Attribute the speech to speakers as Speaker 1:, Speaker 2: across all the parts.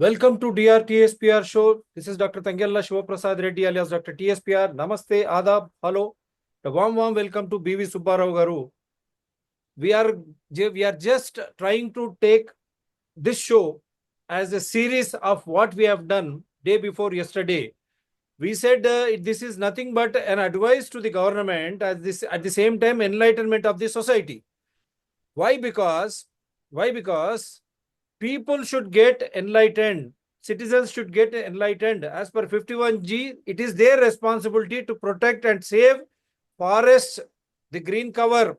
Speaker 1: Welcome to DRTSPR show. This is Dr. Tangella Shivaprasad Reddy alias Dr. TSPR. Namaste, Adab, hello. A warm welcome to BV Subbarao Garu. We are just trying to take this show as a series of what we have done day before yesterday. We said this is nothing but an advice to the government at the same time enlightenment of the society. Why? Because people should get enlightened. Citizens should get enlightened. As per 51G, it is their responsibility to protect and save forests, the green cover,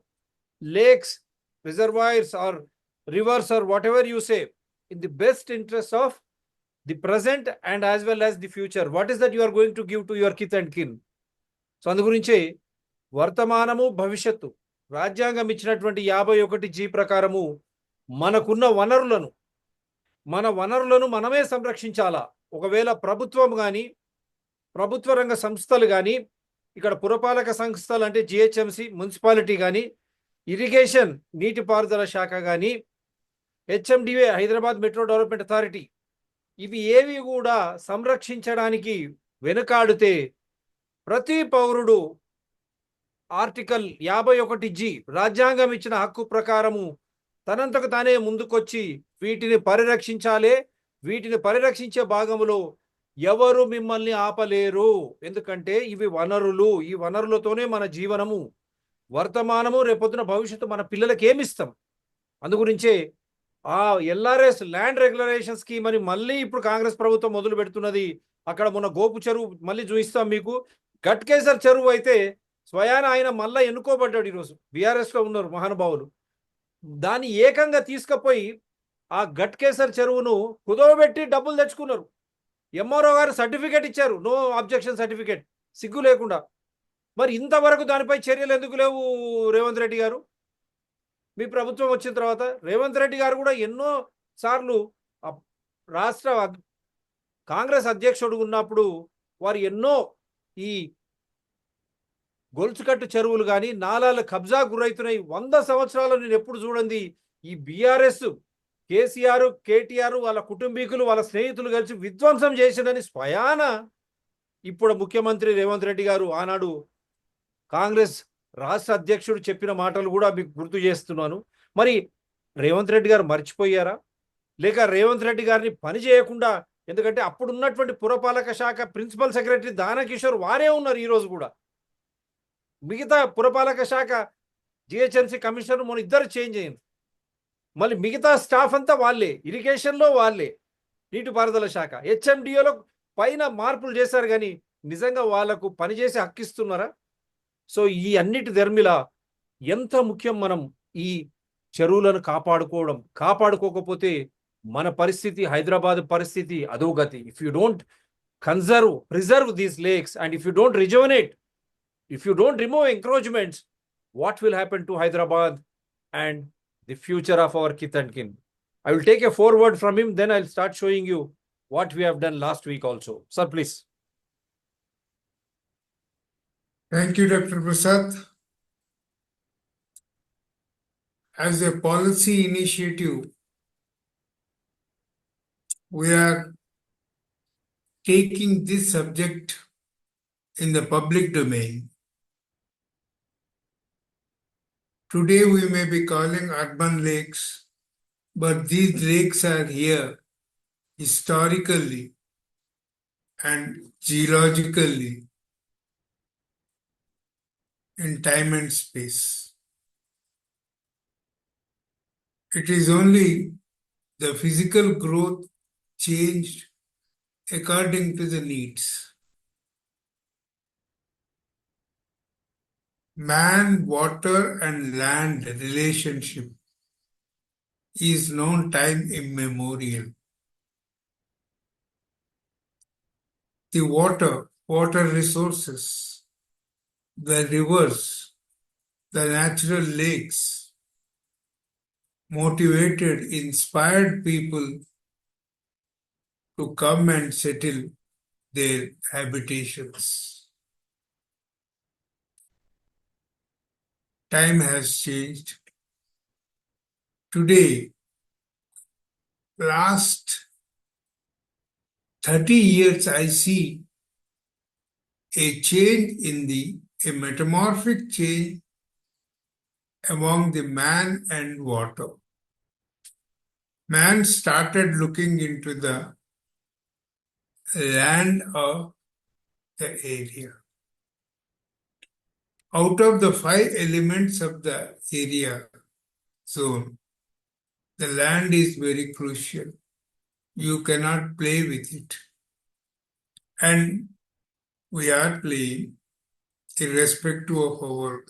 Speaker 1: lakes, reservoirs, or rivers, or whatever you say, in the best interest of the present and as well as the future. What is that you are going to give to your kith and kin? So అందు గురించి వర్తమానము భవిష్యత్తు రాజ్యాంగం ఇచ్చినటువంటి 51G ప్రకారము మనకున్న మన వనరులను మనమే సంరక్షించాలా. ఒకవేళ ప్రభుత్వం కానీ ప్రభుత్వ రంగ సంస్థలు కానీ ఇక్కడ పురపాలక సంస్థలు అంటే జిహెచ్ఎంసి మున్సిపాలిటీ కానీ ఇరిగేషన్ నీటిపారుదల శాఖ కానీ HMDA Hyderabad metro development authority ఇవి ఏవి కూడా సంరక్షించడానికి వెనుకాడితే ప్రతి పౌరుడు ఆర్టికల్ 51G రాజ్యాంగం ఇచ్చిన హక్కు ప్రకారము తనంతకు తానే ముందుకొచ్చి వీటిని పరిరక్షించాలి. వీటిని పరిరక్షించే భాగంలో ఎవరు మిమ్మల్ని ఆపలేరు. ఎందుకంటే ఇవి వనరులు. ఈ వనరులతోనే మన జీవనము, వర్తమానము, రేపొద్దున భవిష్యత్తు మన పిల్లలకి ఏమిస్తాం. అందుగురించే ఆ ఎల్ఆర్ఎస్ ల్యాండ్ రెగ్యులరేషన్ స్కీమ్ అని మళ్ళీ ఇప్పుడు కాంగ్రెస్ ప్రభుత్వం మొదలు పెడుతున్నది. అక్కడ మొన్న గోపు చెరువు మళ్ళీ చూపిస్తాం మీకు. గట్కేసర్ చెరువు అయితే స్వయాన ఆయన మళ్ళీ ఎన్నుకోబడ్డాడు. ఈరోజు బీఆర్ఎస్లో ఉన్నారు మహానుభావులు. దాన్ని ఏకంగా తీసుకుపోయి ఆ గట్కేసర్ చెరువును కుదవబెట్టి డబ్బులు తెచ్చుకున్నారు. ఎంఆర్ఓ గారు సర్టిఫికేట్ ఇచ్చారు, నో అబ్జెక్షన్ సర్టిఫికేట్, సిగ్గు లేకుండా. మరి ఇంతవరకు దానిపై చర్యలు ఎందుకు లేవు రేవంత్ రెడ్డి గారు? మీ ప్రభుత్వం వచ్చిన తర్వాత రేవంత్ రెడ్డి గారు కూడా ఎన్నో సార్లు రాష్ట్ర కాంగ్రెస్ అధ్యక్షుడు ఉన్నప్పుడు వారు ఎన్నో ఈ గొలుసుకట్టు చెరువులు కానీ నాలాల కబ్జా గురవుతున్నాయి. 100 సంవత్సరాలు నేను ఎప్పుడు చూడండి ఈ బీఆర్ఎస్ కేసీఆర్ కేటీఆర్ వాళ్ళ కుటుంబీకులు వాళ్ళ స్నేహితులు కలిసి విధ్వంసం చేసిందని స్వయాన ఇప్పుడు ముఖ్యమంత్రి రేవంత్ రెడ్డి గారు ఆనాడు కాంగ్రెస్ రాష్ట్ర అధ్యక్షుడు చెప్పిన మాటలు కూడా మీకు గుర్తు చేస్తున్నాను. మరి రేవంత్ రెడ్డి గారు మర్చిపోయారా? లేక రేవంత్ రెడ్డి గారిని పని చేయకుండా, ఎందుకంటే అప్పుడు ఉన్నటువంటి పురపాలక శాఖ ప్రిన్సిపల్ సెక్రటరీ దానకిషోర్ వారే ఉన్నారు ఈరోజు కూడా. మిగతా పురపాలక శాఖ జిహెచ్ఎంసీ కమిషనర్ మన ఇద్దరు చేంజ్ అయ్యింది. మళ్ళీ మిగతా స్టాఫ్ అంతా వాళ్ళే, ఇరిగేషన్లో వాళ్ళే, నీటిపారుదల శాఖ హెచ్ఎండిఏలో పైన మార్పులు చేశారు. కానీ నిజంగా వాళ్లకు పనిచేసి హక్కిస్తున్నారా? సో ఈ అన్నిటి ధర్మిల ఎంత ముఖ్యం మనం ఈ చెరువులను కాపాడుకోకపోతే మన పరిస్థితి, హైదరాబాద్ పరిస్థితి అధోగతి. If you don't preserve these lakes and if you don't rejuvenate, if you don't remove encroachments, what will happen to Hyderabad and the future of our kith and kin? I will take a foreword from him, then I'll start showing you what we have done last week also. Sir, please.
Speaker 2: Thank you, Dr. Prasad. As a policy initiative, we are taking this subject in the public domain. Today we may be calling urban lakes, but these lakes are here historically and geologically in time and space. It is only the physical growth changed according to the needs. Man, water and land relationship is known time immemorial. The water resources, the rivers, the natural lakes motivated, inspired people to come and settle their habitations. Time has changed. Today, last 30 years I see a change a metamorphic change among the man and water. Man started looking into the land of the area. Out of the 5 elements of the area zone, the land is very crucial. You cannot play with it. And we are playing irrespective of our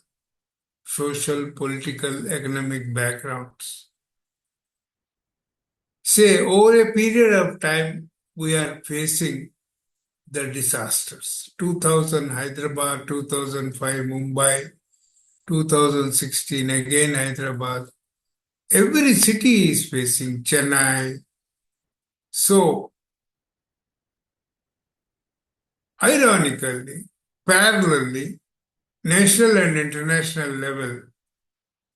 Speaker 2: social, political, economic backgrounds. Say, over a period of time, we are facing the disasters. 2000 Hyderabad, 2005 Mumbai, 2016 again Hyderabad. Every city is facing Chennai. So, ironically, parallelly, national and international level,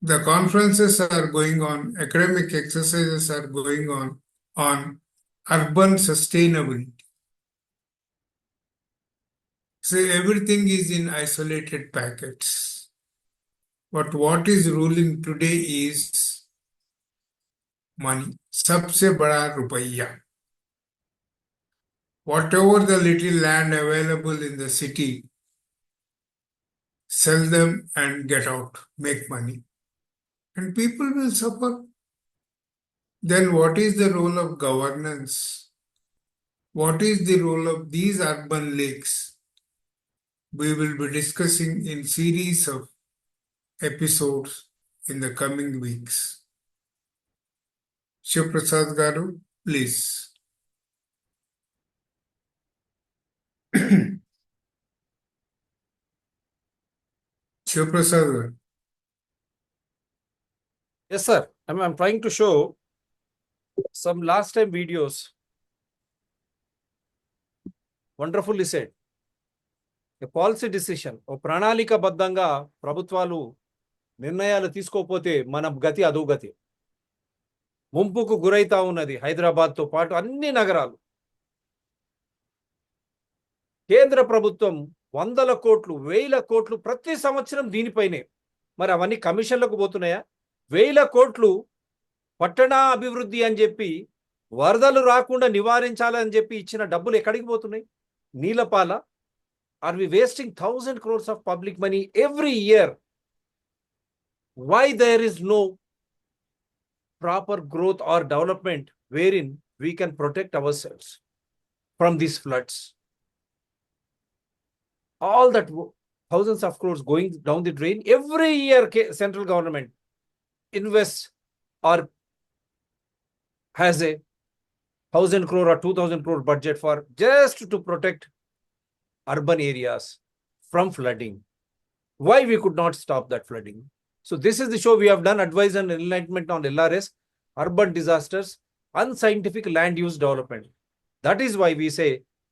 Speaker 2: the conferences are going on, academic exercises are going on urban sustainability. So everything is in isolated packets. But what is ruling today is money. Sabse bada rupaiya. Whatever the little land available in the city, sell them and get out, make money. And people will suffer. Then what is the role of governance? What is the role of these urban lakes? We will be discussing in series of episodes in the coming weeks. Shiv Prasad Garu, please. Shiv Prasad Garu.
Speaker 1: Yes, sir. I'm trying to show some last time videos. Wonderfully said. A policy decision. ఓ ప్రణాళికబద్ధంగా ప్రభుత్వాలు నిర్ణయాలు తీసుకోకపోతే మన గతి అధోగతి. ముంపుకు గురైతా ఉన్నది హైదరాబాద్తో పాటు అన్ని నగరాలు. కేంద్ర ప్రభుత్వం 100 కోట్లు 1000 కోట్లు ప్రతి సంవత్సరం దీనిపైనే. మరి అవన్నీ కమిషన్లకు పోతున్నాయా? 1000 కోట్లు పట్టణ అభివృద్ధి అని చెప్పి వరదలు రాకుండా నివారించాలని చెప్పి ఇచ్చిన డబ్బులు ఎక్కడికి పోతున్నాయి? Neelapala. Are we wasting 1000 crores of public money every year? Why there is no proper growth or development wherein we can protect ourselves from these floods? All that thousands of crores going down the drain every year. Central government invests or has a 1000 crore or 2000 crore budget for just to protect urban areas from flooding. Why we could not stop that flooding? So this is the show we have done, advice and enlightenment on LRS, urban disasters, unscientific land use development. That is why we say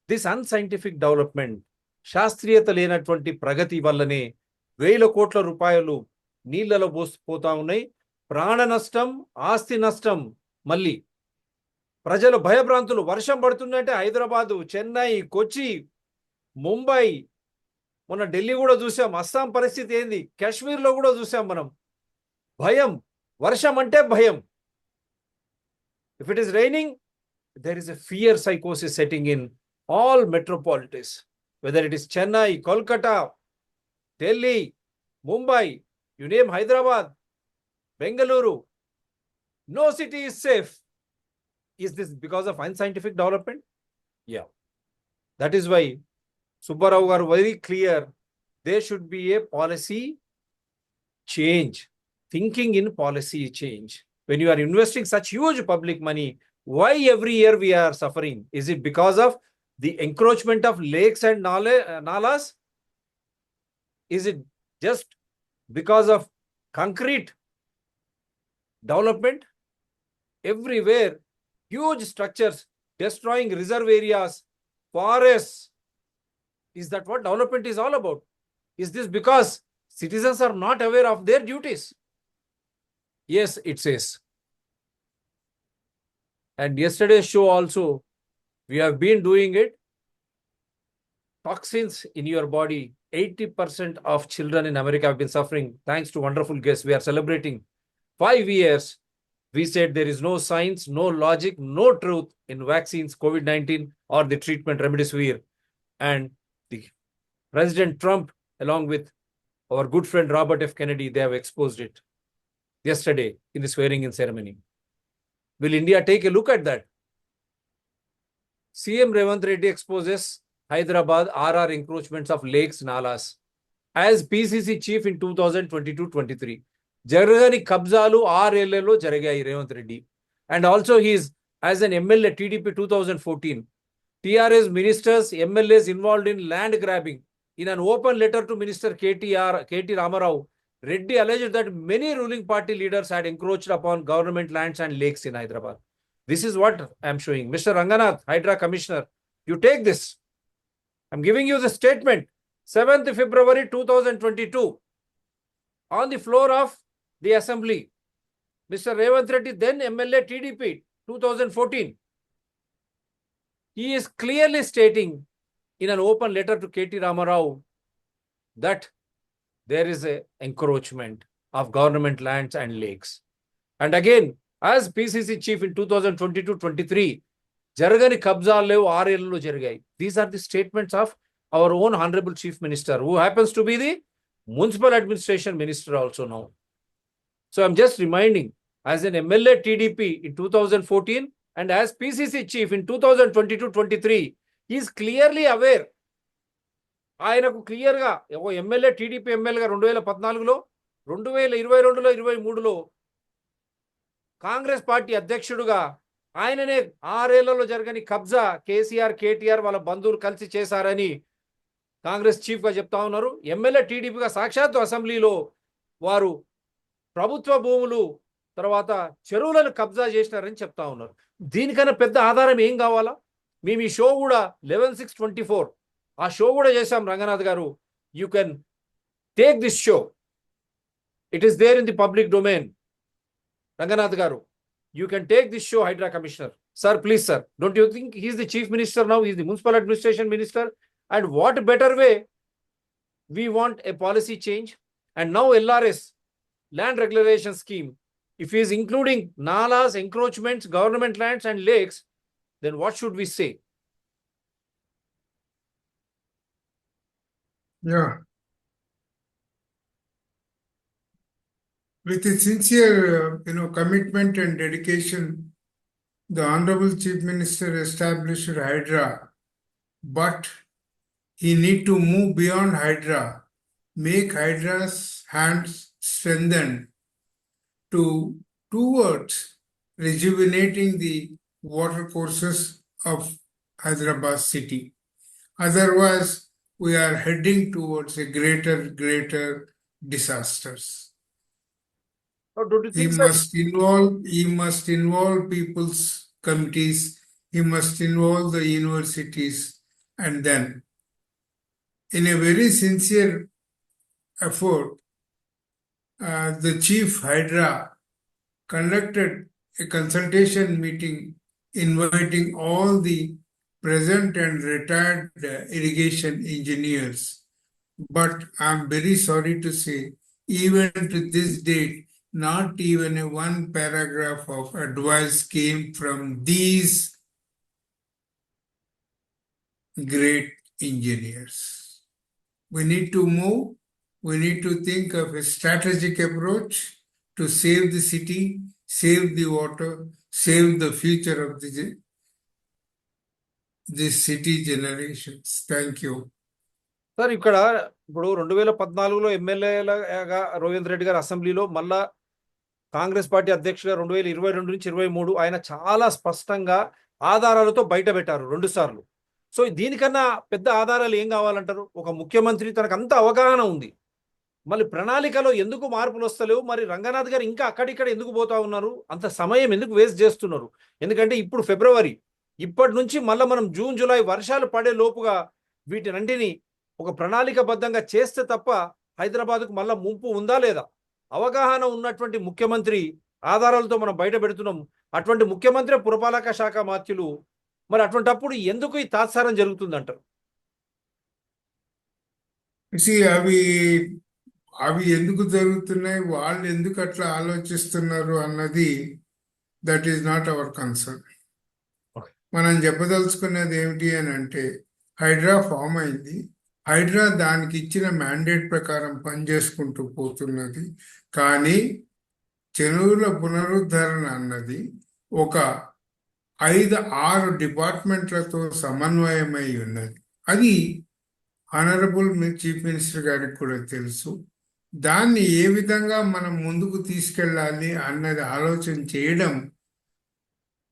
Speaker 1: this unscientific development, శాస్త్రీయత లేనటువంటి ప్రగతి వల్లనే 1000 కోట్ల రూపాయలు నీళ్లలో పోతా ఉన్నాయి. ప్రాణ నష్టం, ఆస్తి నష్టం. మళ్ళీ ప్రజలు భయభ్రాంతులు. వర్షం పడుతుందంటే హైదరాబాదు, చెన్నై, కొచ్చి, ముంబై, మొన్న ఢిల్లీ కూడా చూసాం. అస్సాం పరిస్థితి ఏంది? కాశ్మీర్లో కూడా చూసాం మనం. భయం. వర్షం అంటే భయం. If it is raining, there is a fear psychosis setting in all metropolises, whether it is Chennai, Kolkata, Delhi, Mumbai, you name Hyderabad, Bengaluru. No city is safe. Is this because of unscientific development? Yeah. That is why Subbarao are very clear. There should be a policy change. Thinking in policy change. When you are investing such huge public money, why every year we are suffering? Is it because of the encroachment of lakes and nalas? Is it just because of concrete development? Everywhere, huge structures destroying reserve areas, forests. Is that what development is all about? Is this because citizens are not aware of their duties? Yes, it says. And yesterday's show also, We have been doing it. Toxins in your body, 80% of children in America have been suffering. Thanks to wonderful guests, we are celebrating 5 years. We said there is no science, no logic, no truth in vaccines, COVID-19 or the treatment remdesivir. And the President Trump, along with our good friend Robert F. Kennedy, they have exposed it yesterday in the swearing-in ceremony. Will India take a look at that? CM Revant Reddy exposes Hyderabad RR encroachments of lakes, nalas. As PCC chief in 2022-23. జరగని కబ్జాలు 6 ఏళ్లలో జరిగాయి Revanth Reddy. And also he is as an MLA TDP 2014. TRS ministers, MLAs involved in land grabbing. In an open letter to Minister KT Ramarao, Reddy alleged that many ruling party leaders had encroached upon government lands and lakes in Hyderabad. This is what I am showing. Mr. Ranganath, Hydra Commissioner, you take this. I'm giving you the statement. 7th February 2022, on the floor of the assembly, Mr. Revant Reddy, then MLA TDP 2014, he is clearly stating in an open letter to KT Ramarao that there is a encroachment of government lands and lakes. And again, as PCC chief in 2022-23, జరగని కబ్జాలు లేవు 6 ఏళ్లలో జరిగాయి. These are the statements of our own honorable chief minister, who happens to be the municipal administration minister also now. So I'm just reminding, as an MLA TDP in 2014 and as PCC chief in 2022-23, he is clearly aware. ఆయనకు క్లియర్గా ఒక MLA TDP ఎమ్మెల్యేగా 2014లో 2022లో 23లో Congress party అధ్యక్షుడుగా ఆయననే 6 ఏళ్లలో జరగని కబ్జా కేసీఆర్ కేటీఆర్ వాళ్ళ బంధువులు కలిసి చేశారని కాంగ్రెస్ చీఫ్ గా చెప్తా ఉన్నారు. ఎమ్మెల్యే టీడీపీగా సాక్షాత్తు అసెంబ్లీలో వారు ప్రభుత్వ భూములు తర్వాత చెరువులను కబ్జా చేసినారని చెప్తా ఉన్నారు. దీనికన్నా పెద్ద ఆధారం ఏం కావాలా? మేము ఈ షో కూడా 11/6/24 ఆ షో కూడా చేశాం Ranganath garu. You can take this show, it is there in the public domain. Ranganath garu, you can take this show, HYDRAA commissioner. Sir please sir, don't you think he is the chief minister now, he is the municipal administration minister, and what better way? We want a policy change, and now LRS, land regulation scheme, if he is including nalas, encroachments, government lands and lakes, then what should we say?
Speaker 2: Yeah. With a sincere, commitment and dedication, the Honorable Chief Minister established Hydra, but he need to move beyond Hydra, make Hydra's hands strengthened towards rejuvenating the water courses of Hyderabad city. Otherwise, we are heading towards a greater disasters.
Speaker 1: Or don't you
Speaker 2: He
Speaker 1: think
Speaker 2: must involve people's committees, he must involve the universities, and then in a very sincere effort, the chief Hydra conducted a consultation meeting inviting all the present and retired irrigation engineers. But I'm very sorry to say, even to this date, not even a one paragraph of advice came from these great engineers. We need to move. We need to think of a strategic approach to save the city, save the water, save the future of the city generations. Thank you.
Speaker 1: Sir ఇక్కడ ఇప్పుడు 2014లో ఎమ్మెల్యేగా రోహింద్ రెడ్డి గారు అసెంబ్లీలో, మళ్ళా Congress party అధ్యక్షులుగా 2022 నుంచి 23 ఆయన చాలా స్పష్టంగా ఆధారాలతో బయట పెట్టారు 2 సార్లు. సో దీనికన్నా పెద్ద ఆధారాలు ఏం కావాలంటారు? ఒక ముఖ్యమంత్రి, తనకు అంత అవగాహన ఉంది, మళ్ళీ ప్రణాళికలో ఎందుకు మార్పులు వస్తలేవు? మరి రంగనాథ్ గారు ఇంకా అక్కడిక్కడ ఎందుకు పోతా ఉన్నారు? అంత సమయం ఎందుకు వేస్ట్ చేస్తున్నారు? ఎందుకంటే ఇప్పుడు ఫిబ్రవరి, ఇప్పటి నుంచి మళ్ళీ మనం జూన్ జూలై వర్షాలు పడే లోపుగా వీటినంటిని ఒక ప్రణాళికబద్ధంగా చేస్తే తప్ప హైదరాబాద్కు మళ్ళీ ముంపు ఉందా లేదా? అవగాహన ఉన్నటువంటి ముఖ్యమంత్రి ఆధారాలతో మనం బయట పెడుతున్నాం. అటువంటి ముఖ్యమంత్రి పురపాలక శాఖ మాత్యులు మరి అటువంటప్పుడు ఎందుకు ఈ తాత్సారం జరుగుతుందంటారు?
Speaker 2: అవి అవి ఎందుకు జరుగుతున్నాయి, వాళ్ళు ఎందుకు అట్లా ఆలోచిస్తున్నారు అన్నది that is not our concern.
Speaker 1: Okay.
Speaker 2: మనం చెప్పదలుచుకున్నది ఏమిటి అని అంటే, హైడ్రా ఫామ్ అయింది, హైడ్రా దానికి ఇచ్చిన మ్యాండేట్ ప్రకారం పనిచేసుకుంటూ పోతున్నది. కానీ చెరువుల పునరుద్ధరణ అన్నది ఒక 5-6 డిపార్ట్మెంట్లతో సమన్వయమై ఉన్నది. అది ఆనరబుల్ చీఫ్ మినిస్టర్ గారికి కూడా తెలుసు. దాన్ని ఏ విధంగా మనం ముందుకు తీసుకెళ్ళాలి అన్నది ఆలోచన చేయడం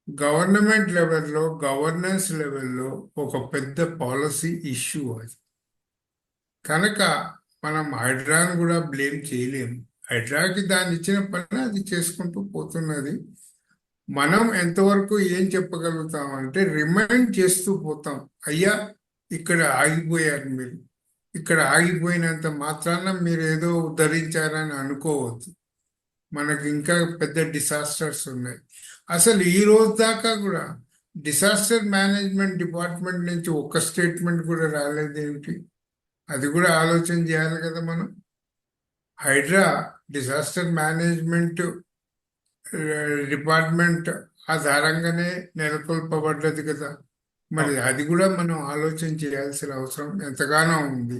Speaker 2: గవర్నమెంట్ లెవెల్లో, గవర్నెన్స్ లెవెల్లో ఒక పెద్ద పాలసీ ఇష్యూ అది. కనుక మనం హైడ్రాను కూడా బ్లేమ్ చేయలేము. హైడ్రాకి దాన్ని ఇచ్చిన పని అది చేసుకుంటూ పోతున్నది. మనం ఎంతవరకు ఏం చెప్పగలుగుతామంటే రిమైండ్ చేస్తూ పోతాం, అయ్యా ఇక్కడ ఆగిపోయారు మీరు, ఇక్కడ ఆగిపోయినంత మాత్రాన మీరు ఏదో ఉద్ధరించారని అనుకోవద్దు. మనకి ఇంకా పెద్ద డిసాస్టర్స్ ఉన్నాయి. అసలు ఈ రోజు దాకా కూడా డిసాస్టర్ మేనేజ్మెంట్ డిపార్ట్మెంట్ నుంచి ఒక్క స్టేట్మెంట్ కూడా రాలేదేమిటి? అది కూడా ఆలోచన చేయాలి కదా మనం. హైడ్రా డిసాస్టర్ మేనేజ్మెంట్ డిపార్ట్మెంట్ ఆధారంగానే నెలకొల్పబడ్డది కదా. మరి అది కూడా మనం ఆలోచన చేయాల్సిన అవసరం ఎంతగానో ఉంది.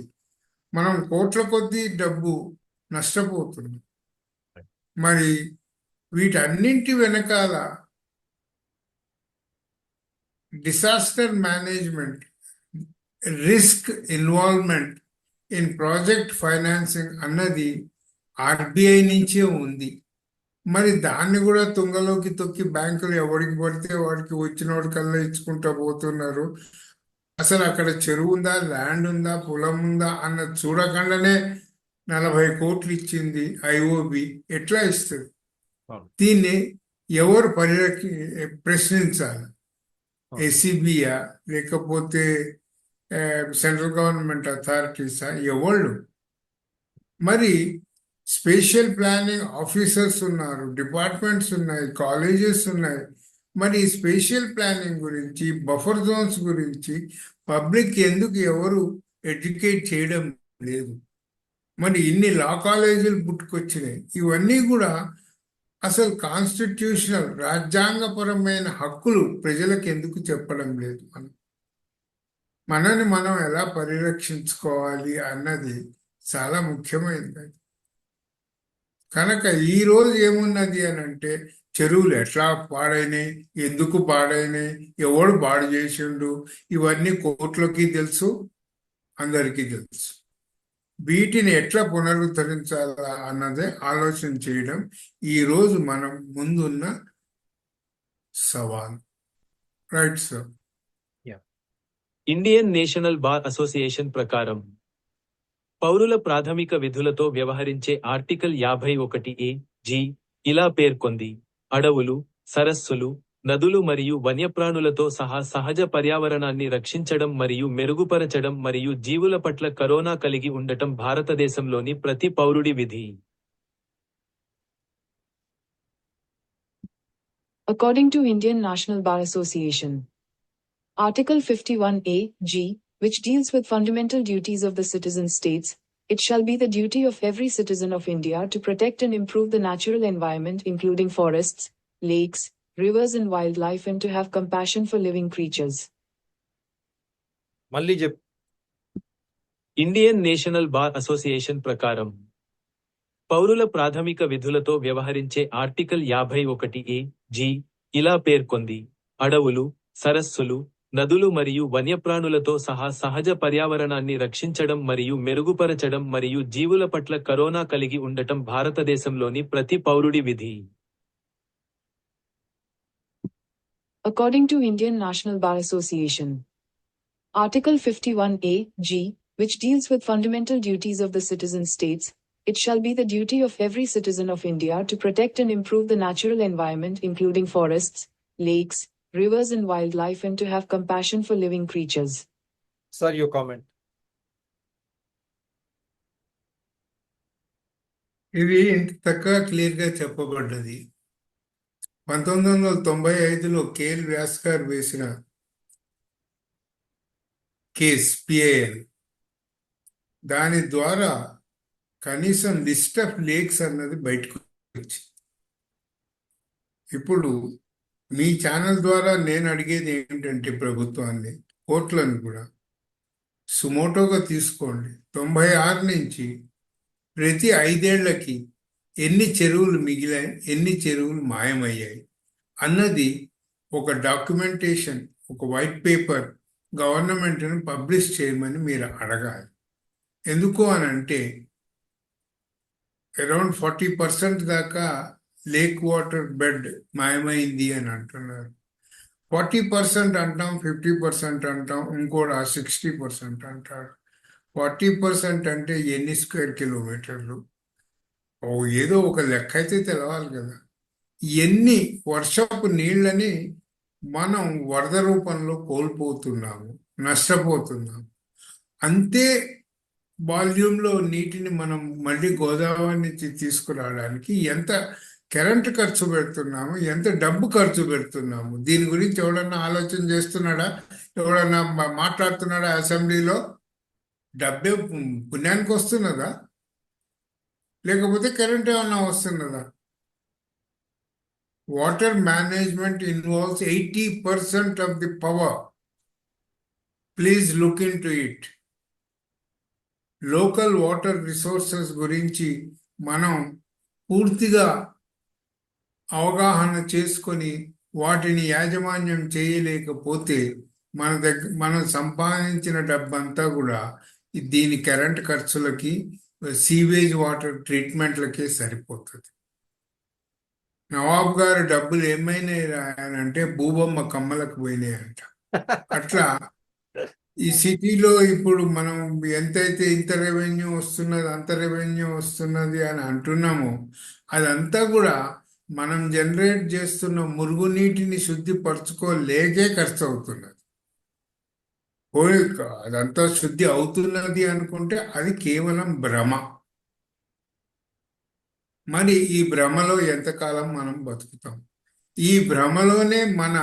Speaker 2: మనం కోట్ల కొద్దీ డబ్బు నష్టపోతున్నాం. మరి వీటన్నింటి వెనకాల disaster management, risk involvement in project financing అన్నది ఆర్బిఐ నుంచే ఉంది. మరి దాన్ని కూడా తుంగలోకి తొక్కి బ్యాంకులు ఎవరికి పడితే వాడికి వచ్చిన వాడికల్లా ఇచ్చుకుంటూ పోతున్నారు. అసలు అక్కడ చెరువు ఉందా, ల్యాండ్ ఉందా, పొలం ఉందా అన్నది చూడకుండానే 40 కోట్లు ఇచ్చింది ఐఓబి. ఎట్లా ఇస్తుంది? దీన్ని ఎవరు ప్రశ్నించాలి? ఎస్సిబియా లేకపోతే సెంట్రల్ గవర్నమెంట్ అథారిటీసా? ఎవళ్ళు? మరి స్పెషల్ ప్లానింగ్ ఆఫీసర్స్ ఉన్నారు, డిపార్ట్మెంట్స్ ఉన్నాయి, కాలేజెస్ ఉన్నాయి. మరి స్పెషల్ ప్లానింగ్ గురించి, బఫర్ జోన్స్ గురించి పబ్లిక్ ఎందుకు ఎవరు ఎడ్యుకేట్ చేయడం లేదు? మరి ఇన్ని లా కాలేజీలు పుట్టుకొచ్చినాయి. ఇవన్నీ కూడా అసలు కాన్స్టిట్యూషనల్ రాజ్యాంగపరమైన హక్కులు ప్రజలకు ఎందుకు చెప్పడం లేదు? మనని మనం ఎలా పరిరక్షించుకోవాలి అన్నది చాలా ముఖ్యమైనది. కనుక ఈ రోజు ఏమున్నది అని అంటే, చెరువులు ఎట్లా పాడైనాయి, ఎందుకు పాడైనాయి, ఎవడు పాడు చేసిండు, ఇవన్నీ కోర్టులకి తెలుసు, అందరికీ తెలుసు. వీటిని ఎట్లా పునరుద్ధరించాలా అన్నదే ఆలోచన చేయడం ఈ రోజు మనం ముందున్న సవాల్. Right sir.
Speaker 3: Indian national bar association ప్రకారం పౌరుల ప్రాథమిక విధులతో వ్యవహరించే ఆర్టికల్ 51A(G) ఇలా పేర్కొంది: అడవులు, సరస్సులు, నదులు మరియు వన్యప్రాణులతో సహా సహజ పర్యావరణాన్ని రక్షించడం మరియు మెరుగుపరచడం మరియు జీవుల పట్ల కరుణ కలిగి ఉండటం భారతదేశంలోని ప్రతి పౌరుడి విధి.
Speaker 4: According to Indian National Bar Association, Article 51A(G), which deals with fundamental duties of the citizen states, it shall be the duty of every citizen of India to protect and improve the natural environment including forests, lakes, rivers and wildlife, and to have compassion for living creatures.
Speaker 1: మళ్ళీ చెప్పు.
Speaker 3: Indian national bar association ప్రకారం పౌరుల ప్రాథమిక విధులతో వ్యవహరించే article 51A(G) ఇలా పేర్కొంది: అడవులు, సరస్సులు, నదులు మరియు వన్యప్రాణులతో సహా సహజ పర్యావరణాన్ని రక్షించడం మరియు మెరుగుపరచడం మరియు జీవుల పట్ల కరుణ కలిగి ఉండటం భారతదేశంలోని ప్రతి పౌరుడి విధి.
Speaker 4: According to Indian National Bar Association, Article 51A(G), which deals with fundamental duties of the citizen states, it shall be the duty of every citizen of India to protect and improve the natural environment including forests, lakes, rivers and wildlife, and to have compassion for living creatures.
Speaker 1: Sir, your comment.
Speaker 2: ఇది ఇంత చక్కగా క్లియర్గా చెప్పబడ్డది. 1995లో KL Vyas గారు వేసిన case PIL. దాని ద్వారా కనీసం list of lakes అన్నది బయటకు వచ్చింది. ఇప్పుడు మీ ఛానల్ ద్వారా నేను అడిగేది ఏంటంటే ప్రభుత్వాన్ని, కోర్టులను కూడా సుమోటోగా తీసుకోండి. 96 నుంచి ప్రతి 5 ఏళ్లకి ఎన్ని చెరువులు మిగిలాయి, ఎన్ని చెరువులు మాయమయ్యాయి అన్నది ఒక డాక్యుమెంటేషన్, ఒక వైట్ పేపర్ గవర్నమెంట్ని పబ్లిష్ చేయమని మీరు అడగాలి. ఎందుకు అని అంటే అరౌండ్ 40% దాకా లేక్ వాటర్ బెడ్ మాయమైంది అని అంటున్నారు. 40% అంటాం, 50% అంటాం, ఇంకోటి 60% అంటారు. 40% అంటే ఎన్ని స్క్వేర్ కిలోమీటర్లు? ఏదో ఒక లెక్క అయితే తెలవాలి కదా. ఎన్ని వర్షపు నీళ్ళని మనం వరద రూపంలో కోల్పోతున్నాము, నష్టపోతున్నాము. అంతే వాల్యూమ్లో నీటిని మనం మళ్ళీ గోదావరి నుంచి తీసుకురావడానికి ఎంత కరెంట్ ఖర్చు పెడుతున్నాము, ఎంత డబ్బు ఖర్చు పెడుతున్నాము. దీని గురించి ఎవడన్నా ఆలోచన చేస్తున్నాడా? ఎవడన్నా మాట్లాడుతున్నాడా అసెంబ్లీలో? డబ్బే పుణ్యానికి వస్తున్నదా, లేకపోతే కరెంట్ ఏమన్నా వస్తున్నదా? Water management involves 80% of the power. Please look into it. Local water resources గురించి మనం పూర్తిగా అవగాహన చేసుకొని వాటిని యాజమాన్యం చేయలేకపోతే మనం సంపాదించిన డబ్బంతా కూడా దీని కరెంట్ ఖర్చులకి, సీవేజ్ వాటర్ ట్రీట్మెంట్లకే సరిపోతుంది. నవాబ్ గారు డబ్బులు ఏమైనాయి అంటే భూబొమ్మ కమ్మలకు పోయినాయంట. అట్లా ఈ సిటీలో ఇప్పుడు మనం ఎంతైతే ఇంత రెవెన్యూ వస్తున్నది, అంత రెవెన్యూ వస్తున్నది అని అంటున్నామో, అదంతా కూడా మనం జనరేట్ చేస్తున్న మురుగునీటిని శుద్ధిపరచుకోలేకే ఖర్చు అవుతున్నది. అదంతా శుద్ధి అవుతున్నది అనుకుంటే అది కేవలం భ్రమ. మరి ఈ భ్రమలో ఎంతకాలం మనం బతుకుతాం? ఈ భ్రమలోనే మన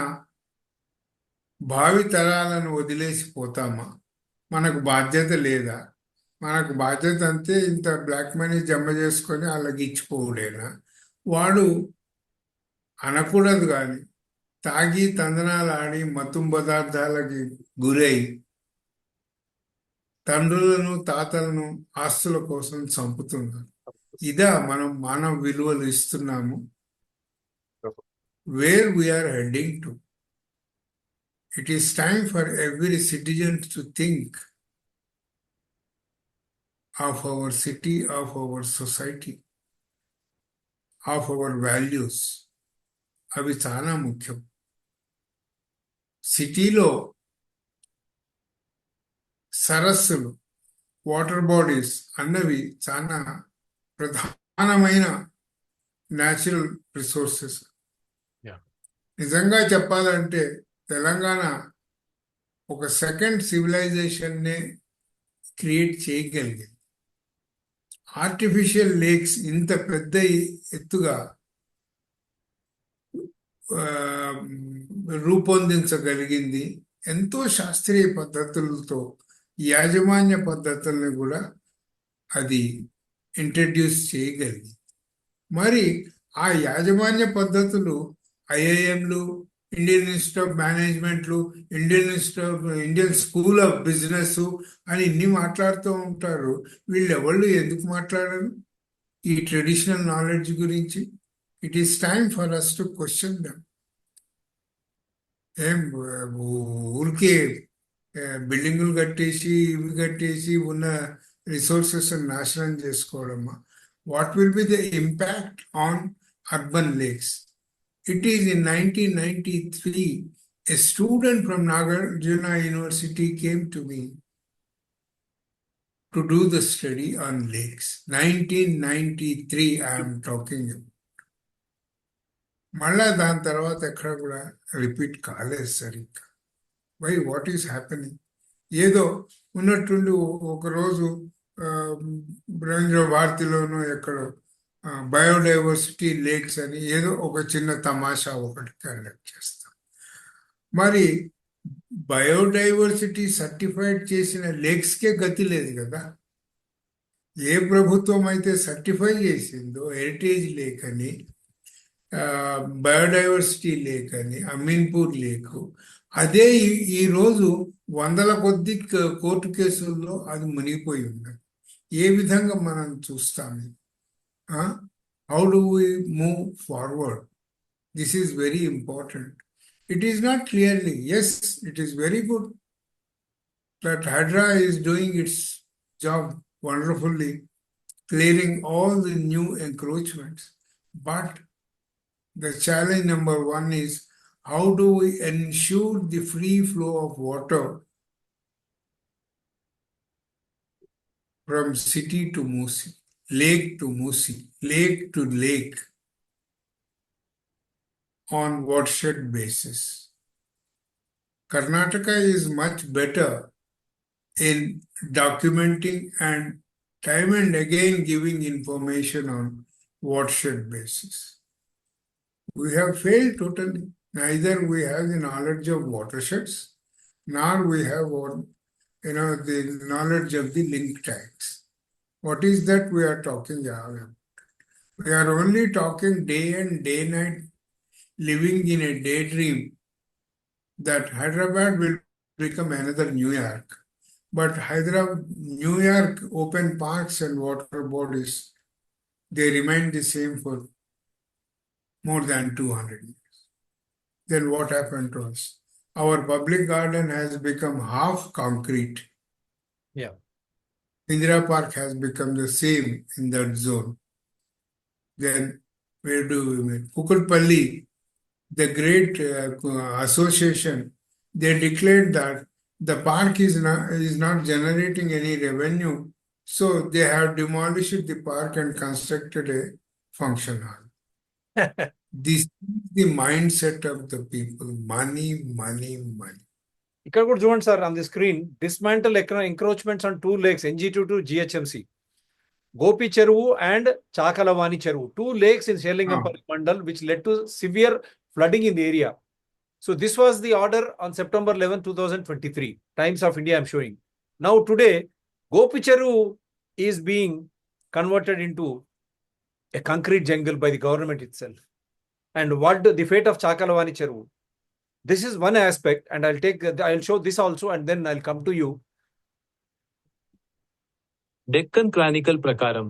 Speaker 2: భావి తరాలను వదిలేసిపోతామా? మనకు బాధ్యత లేదా? మనకు బాధ్యత అంతే ఇంత బ్లాక్ మనీ జమ చేసుకొని వాళ్ళకి ఇచ్చిపోవుడేనా? వాడు అనకూడదు కానీ తాగి తందనాలు ఆడి మత్తు పదార్థాలకి గురై తండ్రులను, తాతలను ఆస్తుల కోసం చంపుతున్నారు. ఇదా మనం మానవ విలువలు ఇస్తున్నాము? Where we're heading to? It is time for every citizen to think of our city, of our society, of our values. అవి చాలా ముఖ్యం. సిటీలో సరస్సులు, వాటర్ బాడీస్ అన్నవి చాలా ప్రధానమైన న్యాచురల్ రిసోర్సెస్. నిజంగా చెప్పాలంటే తెలంగాణ ఒక సెకండ్ సివిలైజేషన్నే క్రియేట్ చేయగలిగింది. ఆర్టిఫిషియల్ లేక్స్ ఇంత పెద్ద ఎత్తుగా రూపొందించగలిగింది ఎంతో శాస్త్రీయ పద్ధతులతో, యాజమాన్య పద్ధతుల్ని కూడా అది ఇంట్రడ్యూస్ చేయగలిగింది. మరి ఆ యాజమాన్య పద్ధతులు ఐఐఎంలు, ఇండియన్ ఇన్స్టిట్యూట్ ఆఫ్ మేనేజ్మెంట్లు, ఇండియన్ స్కూల్ ఆఫ్ బిజినెస్ అని ఇన్ని మాట్లాడుతూ ఉంటారు. వీళ్ళు ఎవళ్ళు ఎందుకు మాట్లాడరు ఈ ట్రెడిషనల్ నాలెడ్జ్ గురించి? It is time for us to question them. ఊరికే బిల్డింగులు కట్టేసి ఇవి కట్టేసి ఉన్న రిసోర్సెస్ నాశనం చేసుకోవడమా? What will be the impact on urban lakes? It is in 1993, a student from Nagarjuna University came to me to do the study on lakes. 1993 I am talking about. మళ్ళా దాని తర్వాత ఎక్కడ కూడా రిపీట్ కాలేదు సరిగ్గా. Why, what is happening? ఏదో ఉన్నట్టుండి ఒకరోజు రవీంద్ర భారతిలోనో ఎక్కడో బయోడైవర్సిటీ లేక్స్ అని ఏదో ఒక చిన్న తమాషా ఒకటి కండక్ట్ చేస్తాం. మరి బయోడైవర్సిటీ సర్టిఫైడ్ చేసిన లేక్స్ కే గతి లేదు కదా. ఏ ప్రభుత్వం అయితే సర్టిఫై చేసిందో హెరిటేజ్ లేక్ అని, బయోడైవర్సిటీ లేక్ అని, అమీన్పూర్ లేక్, అదే ఈ రోజు వందల కొద్ది కోర్టు కేసుల్లో అది మునిగిపోయి ఉన్నది. ఏ విధంగా మనం చూస్తాము? How do we move forward? This is very important. It is not clearly, yes, it is very good that Hydra is doing its job wonderfully, clearing all the new encroachments. But the challenge number one is how do we ensure the free flow of water from city to Musi, lake to Musi, lake to lake on watershed basis. Karnataka is much better in documenting and time and again giving information on watershed basis. We have failed totally. Neither we have the knowledge of watersheds, nor we have the knowledge of the link tags. What is that we are talking about? We are only talking day and day night, living in a daydream that Hyderabad will become another New York. But New York open parks and water bodies, they remain the same for more than 200 years. Then what happened to us? Our public garden has become half concrete.
Speaker 1: Yeah.
Speaker 2: Indira Park has become the same in that zone. Then where do we meet? Kukulpalli, the great association, they declared that the park is not generating any revenue, so they have demolished the park and constructed a function hall. This is the mindset of the people. Money, money, money.
Speaker 1: ఇక్కడ కూడా చూడండి sir on the screen, dismantle encroachments on 2 lakes, NG2 to GHMC, Gopi Cheruvu and Chakalavani Cheruvu, 2 lakes in Sherlingampally Mandal, which led to severe flooding in the area. So this was the order on September 11, 2023. Times of India I'm showing. Now today, Gopi Cheruvu is being converted into a concrete jungle by the government itself. And what the fate of Chakalavani Cheruvu? This is one aspect, and I'll show this also, and then I'll come to you.
Speaker 3: Deccan Chronicle ప్రకారం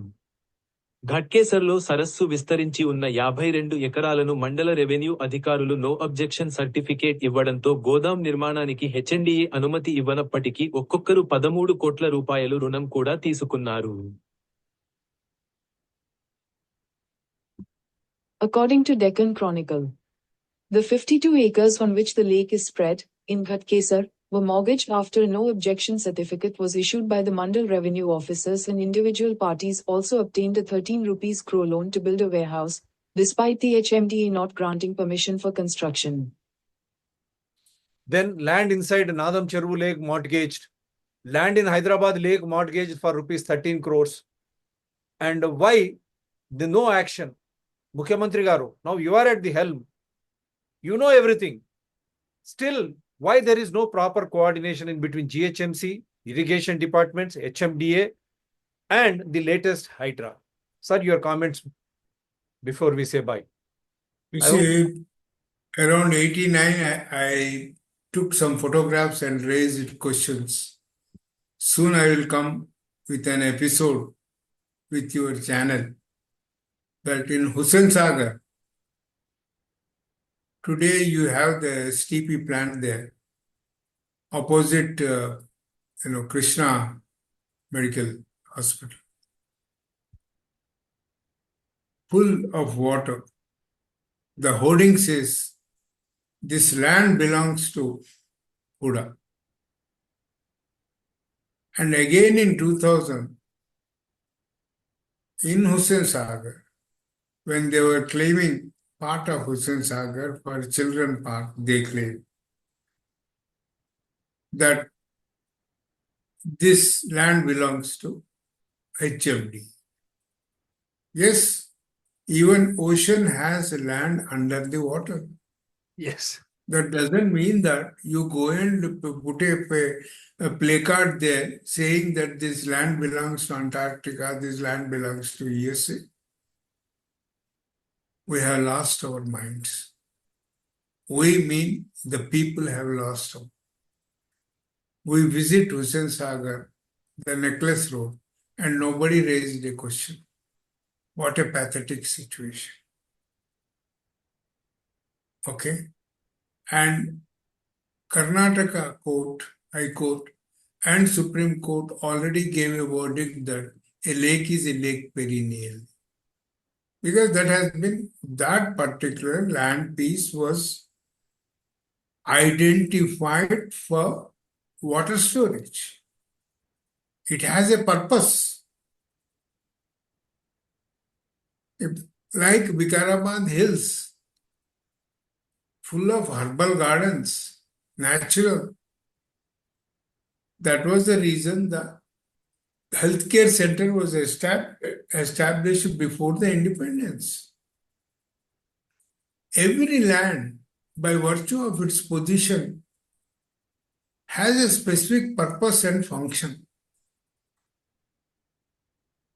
Speaker 3: ఘట్కేసర్లో సరస్సు విస్తరించి ఉన్న 52 ఎకరాలను మండల revenue అధికారులు no objection certificate ఇవ్వడంతో గోదాం నిర్మాణానికి HMDA అనుమతి ఇవ్వనప్పటికీ ఒక్కొక్కరు 13 కోట్ల రూపాయలు రుణం కూడా తీసుకున్నారు.
Speaker 4: According to Deccan Chronicle, the 52 acres on which the lake is spread, in Ghatkesar, were mortgaged after a no objection certificate was issued by the Mandal revenue officers, and individual parties also obtained a 13 rupees crore loan to build a warehouse, despite the HMDA not granting permission for construction.
Speaker 1: Then land inside Nadam Cheruvu Lake mortgaged, land in Hyderabad Lake mortgaged for rupees 13 crores. And why the no action? Mukhyamantri Garu, now you are at the helm. You know everything. Still, why there is no proper coordination in between GHMC, irrigation departments, HMDA, and the latest Hydra? Sir, your comments before we say bye.
Speaker 2: You see, around 89, I took some photographs and raised questions. Soon I will come with an episode with your channel. But in Hussain Sagar, today you have the STP plant there, opposite, Krishna Medical Hospital, full of water. The hoarding says, this land belongs to Huda. And again in 2000, in Hussain Sagar, when they were claiming part of Hussain Sagar for children park, they claimed that this land belongs to HMD. Yes, even ocean has land under the water.
Speaker 1: Yes.
Speaker 2: That doesn't mean that you go and put a placard there saying that this land belongs to Antarctica, this land belongs to USA. We have lost our minds. We mean the people have lost them. We visit Hussain Sagar, the Necklace Road, and nobody raised a question. What a pathetic situation. Okay? And Karnataka Court, High Court, and Supreme Court already gave a verdict that a lake is a lake perennial. Because that particular land piece was identified for water storage. It has a purpose. Like Vikarabad Hills, full of herbal gardens, natural. That was the reason the healthcare center was established before the independence. Every land, by virtue of its position, has a specific purpose and function.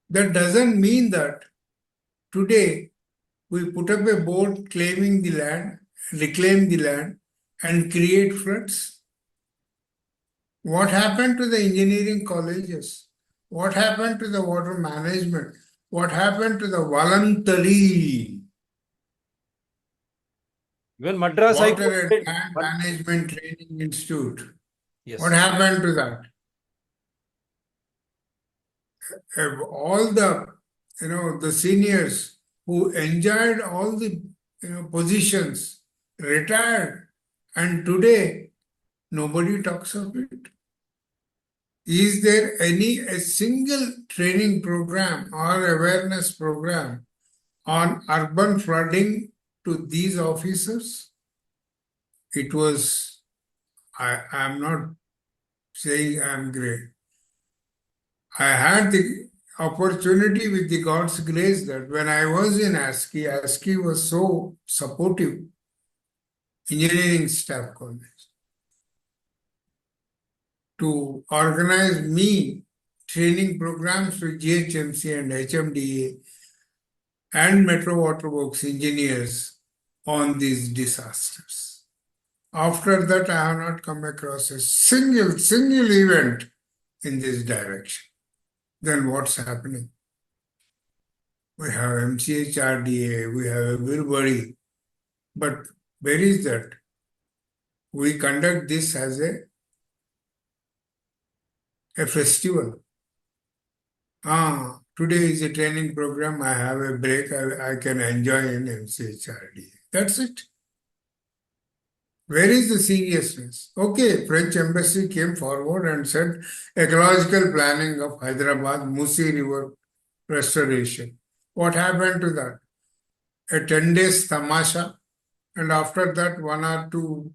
Speaker 2: That doesn't mean that today we put up a board claiming the land, reclaim the land, and create floods. What happened to the engineering colleges? What happened to the water management? What happened to the voluntary
Speaker 1: Even Madras High
Speaker 2: Water
Speaker 1: Court.
Speaker 2: and Land Management Training Institute?
Speaker 1: Yes.
Speaker 2: What happened to that? All the seniors who enjoyed all the positions retired, and today nobody talks of it. Is there a single training program or awareness program on urban flooding to these officers? It was, I'm not saying I'm great. I had the opportunity with the God's grace that when I was in ASCI was so supportive, engineering staff college, to organize me training programs for GHMC and HMDA and Metro Water Works engineers on these disasters. After that, I have not come across a single event in this direction. Then what's happening? We have MCHRDA, we have everybody, but where is that? We conduct this as a festival. Today is a training program, I have a break, I can enjoy in MCHRDA. That's it. Where is the seriousness? Okay, French embassy came forward and said ecological planning of Hyderabad, Musi River restoration. What happened to that? A 10 days tamasha, and after that 1 or 2,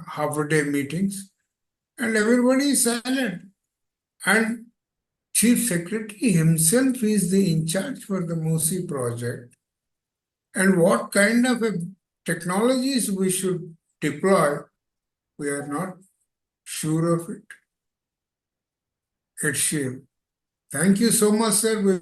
Speaker 2: half-a-day meetings, and everybody is silent. And Chief Secretary himself is the in charge for the Musi project. And what kind of technologies we should deploy, we are not sure of it. It's shame. Thank you so much, sir.